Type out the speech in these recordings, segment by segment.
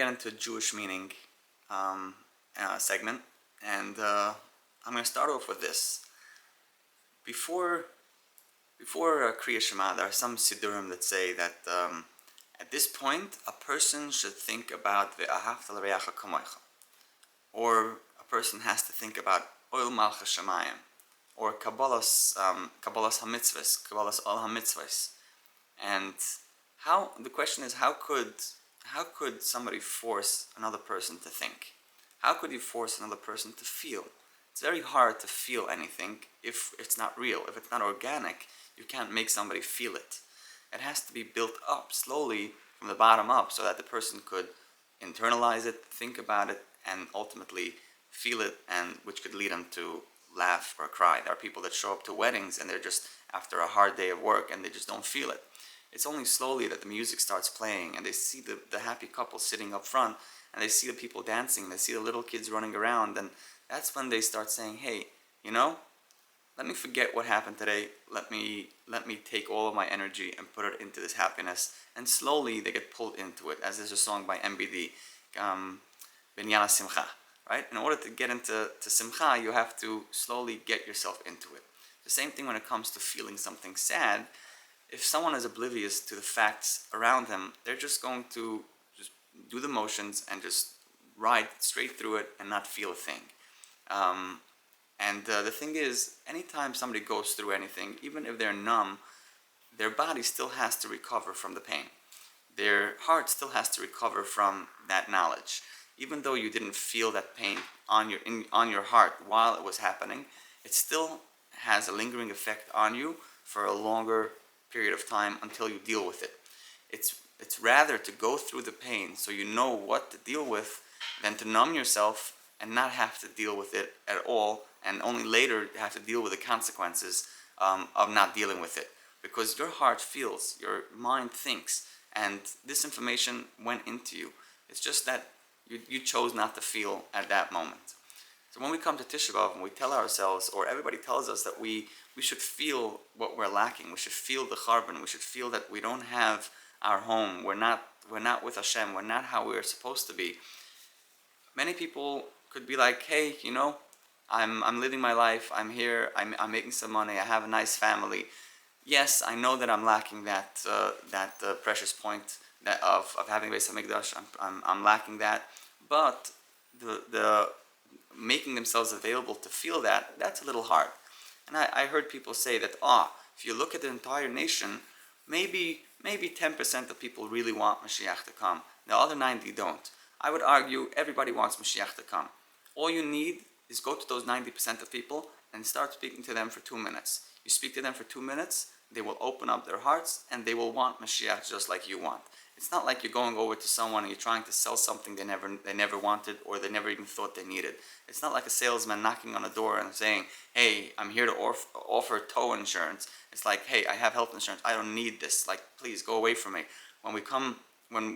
get into Jewish meaning segment, and I'm going to start off with this. Before Kriya Shema, there are some Sidurim that say that at this point, a person should think about Ve'ahavta l'reacha kamoicha, or a person has to think about Oil Malchus Shemayim, or Kabbalas HaMitzvahs, Kabbalas Ol HaMitzvahs. And the question is, how could somebody force another person to think? How could you force another person to feel? It's very hard to feel anything if it's not real, if it's not organic. You can't make somebody feel it. It has to be built up slowly from the bottom up so that the person could internalize it, think about it, and ultimately feel it, and which could lead them to laugh or cry. There are people that show up to weddings and they're just after a hard day of work and they just don't feel it. It's only slowly that the music starts playing and they see the happy couple sitting up front and they see the people dancing, they see the little kids running around, and that's when they start saying, hey, let me forget what happened today. Let me take all of my energy and put it into this happiness. And slowly they get pulled into it, as there's a song by MBD, Binyana Simcha, right? In order to get into Simcha, you have to slowly get yourself into it. The same thing when it comes to feeling something sad. If someone is oblivious to the facts around them, they're just going to just do the motions and just ride straight through it and not feel a thing. And the thing is, anytime somebody goes through anything, even if they're numb, their body still has to recover from the pain. Their heart still has to recover from that knowledge. Even though you didn't feel that pain on your heart while it was happening, it still has a lingering effect on you for a longer period of time until you deal with it. It's rather to go through the pain so you know what to deal with than to numb yourself and not have to deal with it at all, and only later have to deal with the consequences of not dealing with it. Because your heart feels, your mind thinks, and this information went into you. It's just that you chose not to feel at that moment. So when we come to Tisha B'Av and we tell ourselves, or everybody tells us that we should feel what we're lacking, we should feel the charbon, we should feel that we don't have our home, we're not with Hashem, we're not how we're supposed to be. Many people could be like, hey, I'm living my life, I'm here, I'm making some money, I have a nice family. Yes, I know that I'm lacking that precious point of having Beis HaMikdash. I'm lacking that, but the making themselves available to feel that's a little hard. And I heard people say that, if you look at the entire nation, maybe 10% of people really want Mashiach to come. The other 90 don't. I would argue everybody wants Mashiach to come. All you need is go to those 90% of people and start speaking to them for 2 minutes. You speak to them for 2 minutes, they will open up their hearts and they will want Mashiach just like you want. It's not like you're going over to someone and you're trying to sell something they never wanted or they never even thought they needed. It's not like a salesman knocking on a door and saying, hey, I'm here to offer tow insurance. It's like, hey, I have health insurance. I don't need this. Like, please go away from me. When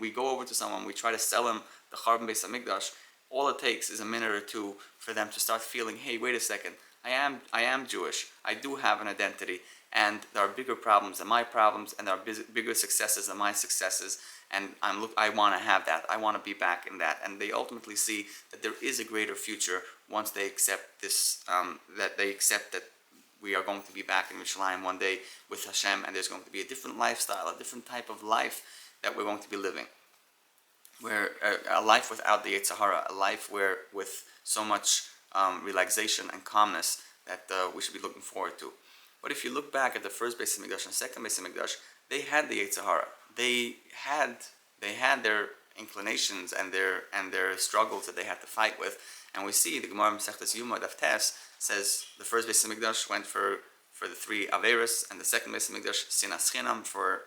we go over to someone, we try to sell them the Charbon Beis HaMikdash. All it takes is a minute or two for them to start feeling, hey, wait a second. I am Jewish. I do have an identity. And there are bigger problems than my problems, and there are bigger successes than my successes, and I want to have that. I want to be back in that. And they ultimately see that there is a greater future once they accept this, that they accept that we are going to be back in Yerushalayim one day with Hashem, and there's going to be a different lifestyle, a different type of life that we're going to be living. Where a life without the Yetzer Hara, a life where with so much relaxation and calmness that we should be looking forward to. But if you look back at the first Beis HaMikdash and second Beis HaMikdash, they had the Yetzer Hara. They had their inclinations and their struggles that they had to fight with. And we see the Gemara Masechtas Yuma Daf Tes says the first Beis HaMikdash went for the 3 Averos, and the second Beis HaMikdash Sinas Chinam for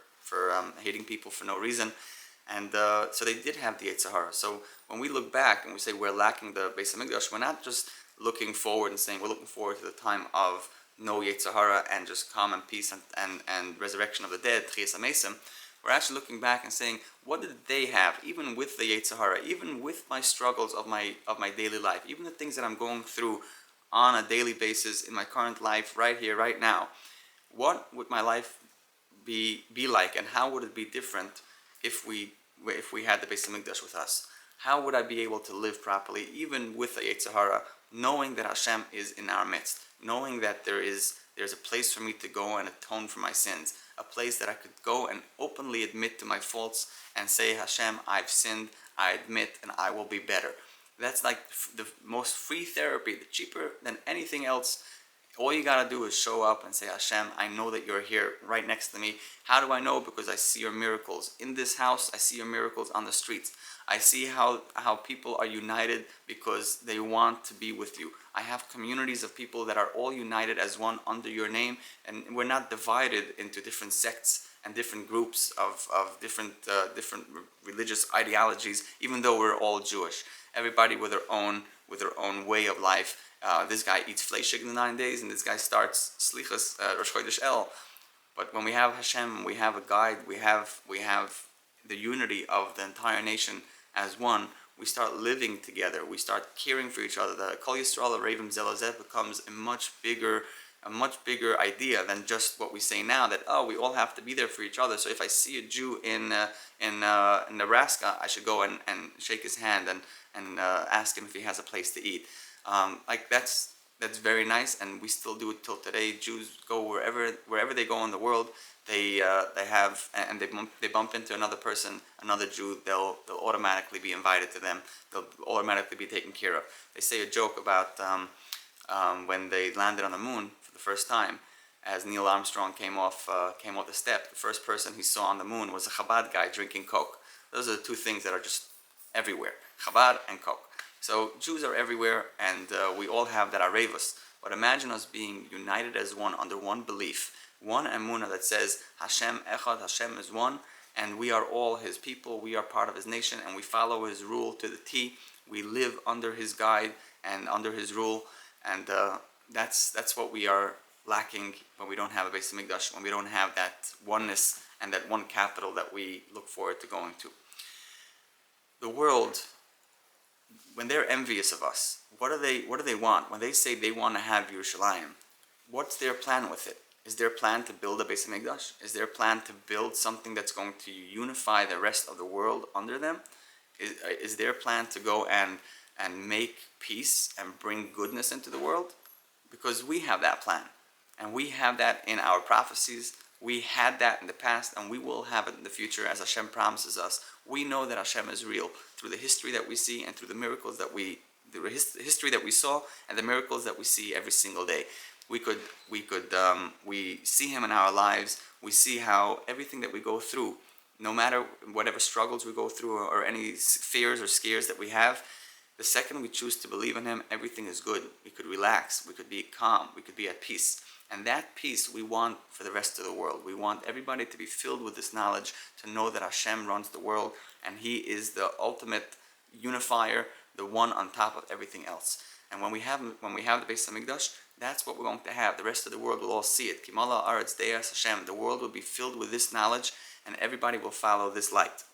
hating people for no reason. And so they did have the Yetzer Hara. So when we look back and we say we're lacking the Beis HaMikdash, we're not just looking forward and saying we're looking forward to the time of no Yetzer Hara and just calm and peace and resurrection of the dead, Chiyas HaMesim. We're actually looking back and saying, what did they have, even with the Yetzer Hara, even with my struggles of my daily life, even the things that I'm going through on a daily basis in my current life, right here, right now. What would my life be like, and how would it be different if we had the Beis HaMikdash with us? How would I be able to live properly, even with the Yetzer Hara, knowing that Hashem is in our midst, knowing that there's a place for me to go and atone for my sins, a place that I could go and openly admit to my faults and say, Hashem, I've sinned, I admit, and I will be better. That's like the most free therapy, the cheaper than anything else. All you gotta do is show up and say, Hashem, I know that you're here right next to me. How do I know? Because I see your miracles in this house. I see your miracles on the streets. I see how people are united because they want to be with you. I have communities of people that are all united as one under your name, and we're not divided into different sects and different groups of different religious ideologies, even though we're all Jewish. Everybody with their own way of life. This guy eats fleishig in the 9 days, and this guy starts slichas Rosh Chodesh El. But when we have Hashem, we have a guide, we have the unity of the entire nation as one. We start living together. We start caring for each other. The Kol Yisrael Revim Zelazeh becomes a much bigger idea than just what we say now. That we all have to be there for each other. So if I see a Jew in Nebraska, I should go and shake his hand and ask him if he has a place to eat. That's very nice, and we still do it till today. Jews go wherever they go in the world. They bump into another person, another Jew. They'll automatically be invited to them. They'll automatically be taken care of. They say a joke about when they landed on the moon for the first time. As Neil Armstrong came off the step, the first person he saw on the moon was a Chabad guy drinking Coke. Those are the two things that are just everywhere: Chabad and Coke. So Jews are everywhere, and we all have that arevus. But imagine us being united as one under one belief, one emunah that says Hashem Echad, Hashem is one, and we are all His people. We are part of His nation, and we follow His rule to the T. We live under His guide and under His rule, and that's what we are lacking when we don't have a Beis Hamikdash, when we don't have that oneness and that one capital that we look forward to going to. The world, when they're envious of us, what do they want? When they say they want to have Yerushalayim, what's their plan with it? Is their plan to build a Beis Hamikdash? Is their plan to build something that's going to unify the rest of the world under them? Is their plan to go and make peace and bring goodness into the world? Because we have that plan, and we have that in our prophecies. We had that in the past, and we will have it in the future, as Hashem promises us. We know that Hashem is real through the history that we see and through the miracles that the history that we saw and the miracles that we see every single day. We see Him in our lives. We see how everything that we go through, no matter whatever struggles we go through or any fears or scares that we have, the second we choose to believe in Him, everything is good. We could relax. We could be calm. We could be at peace. And that peace we want for the rest of the world. We want everybody to be filled with this knowledge, to know that Hashem runs the world, and He is the ultimate unifier, the one on top of everything else. And when we have the Beis Hamikdash, that's what we're going to have. The rest of the world will all see it. Kimala Aretz Deas Hashem. The world will be filled with this knowledge, and everybody will follow this light.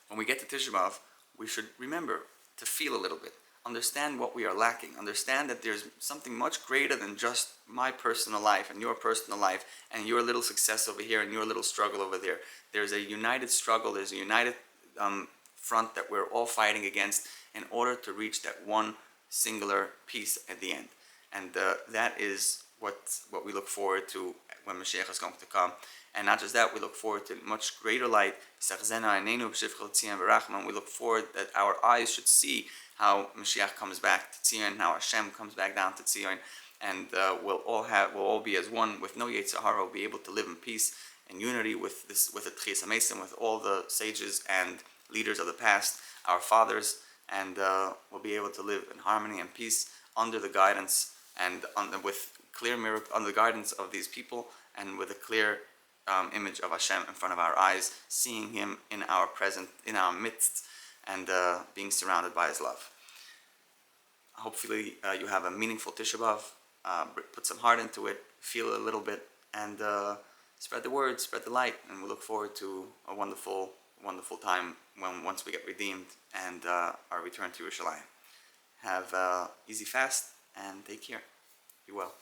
When we get to Tisha B'Av, we should remember to feel a little bit. Understand what we are lacking. Understand that there's something much greater than just my personal life and your personal life and your little success over here and your little struggle over there. There's a united struggle. There's a united front that we're all fighting against in order to reach that one singular peace at the end. And that is what we look forward to when Mashiach is going to come. And not just that, we look forward to much greater light. We look forward that our eyes should see how Mashiach comes back to Tzion, how Hashem comes back down to Tzion, and we'll all be as one with no Yetzer Hara. We'll be able to live in peace and unity with the Tchias HaMesim, with all the sages and leaders of the past, our fathers, and we'll be able to live in harmony and peace under the guidance and under the guidance of these people, and with a clear image of Hashem in front of our eyes, seeing Him in our midst, and being surrounded by His love. Hopefully you have a meaningful Tisha B'Av. Put some heart into it, feel it a little bit, and spread the word, spread the light, and we look forward to a wonderful, wonderful time once we get redeemed and are returned to Yerushalayim. Have easy fast, and take care. Be well.